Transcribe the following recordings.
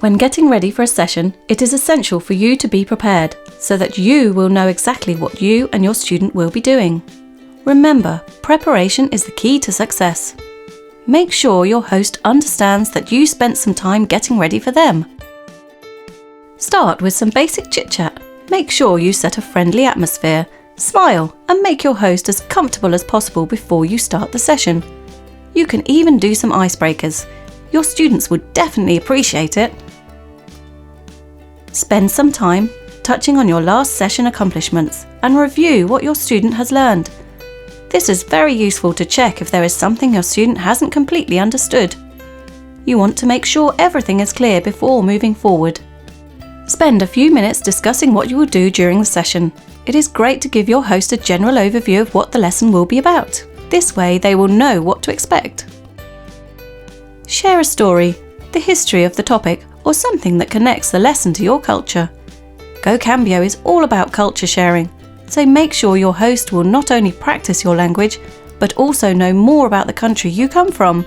When getting ready for a session, it is essential for you to be prepared so that you will know exactly what you and your student will be doing. Remember, preparation is the key to success. Make sure your host understands that you spent some time getting ready for them. Start with some basic chit-chat. Make sure you set a friendly atmosphere, smile, and make your host as comfortable as possible before you start the session. You can even do some icebreakers. Your students would definitely appreciate it. Spend some time touching on your last session accomplishments and review what your student has learned. This is very useful to check if there is something your student hasn't completely understood. You want to make sure everything is clear before moving forward. Spend a few minutes discussing what you will do during the session. It is great to give your host a general overview of what the lesson will be about. This way they will know what to expect. Share a story, the history of the topic, or something that connects the lesson to your culture. Go Cambio is all about culture sharing, so make sure your host will not only practice your language, but also know more about the country you come from.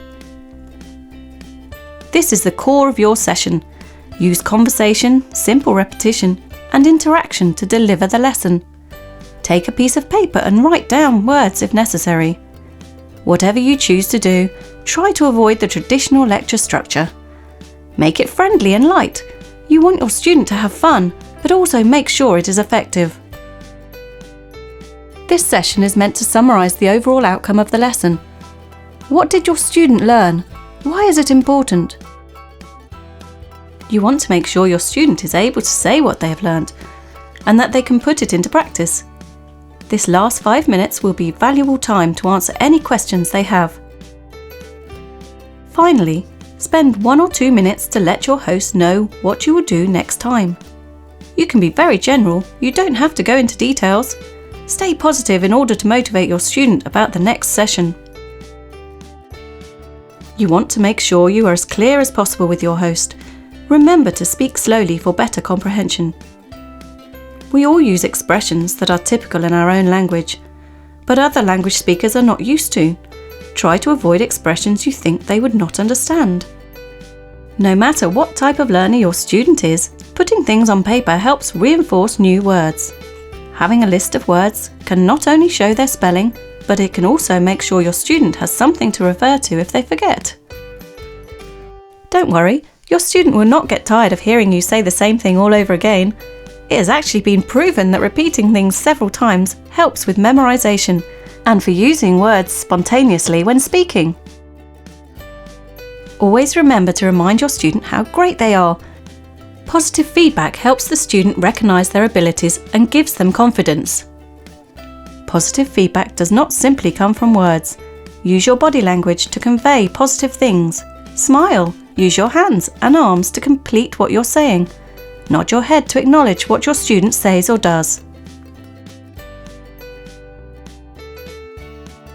This is the core of your session. Use conversation, simple repetition, and interaction to deliver the lesson. Take a piece of paper and write down words if necessary. Whatever you choose to do, try to avoid the traditional lecture structure. Make it friendly and light. You want your student to have fun, but also make sure it is effective. This session is meant to summarise the overall outcome of the lesson. What did your student learn? Why is it important? You want to make sure your student is able to say what they have learned and that they can put it into practice. This last 5 minutes will be valuable time to answer any questions they have. Finally, spend 1 or 2 minutes to let your host know what you will do next time. You can be very general, you don't have to go into details. Stay positive in order to motivate your student about the next session. You want to make sure you are as clear as possible with your host. Remember to speak slowly for better comprehension. We all use expressions that are typical in our own language, but other language speakers are not used to. Try to avoid expressions you think they would not understand. No matter what type of learner your student is, putting things on paper helps reinforce new words. Having a list of words can not only show their spelling, but it can also make sure your student has something to refer to if they forget. Don't worry, your student will not get tired of hearing you say the same thing all over again. It has actually been proven that repeating things several times helps with memorization and for using words spontaneously when speaking. Always remember to remind your student how great they are. Positive feedback helps the student recognise their abilities and gives them confidence. Positive feedback does not simply come from words. Use your body language to convey positive things. Smile. Use your hands and arms to complete what you're saying. Nod your head to acknowledge what your student says or does.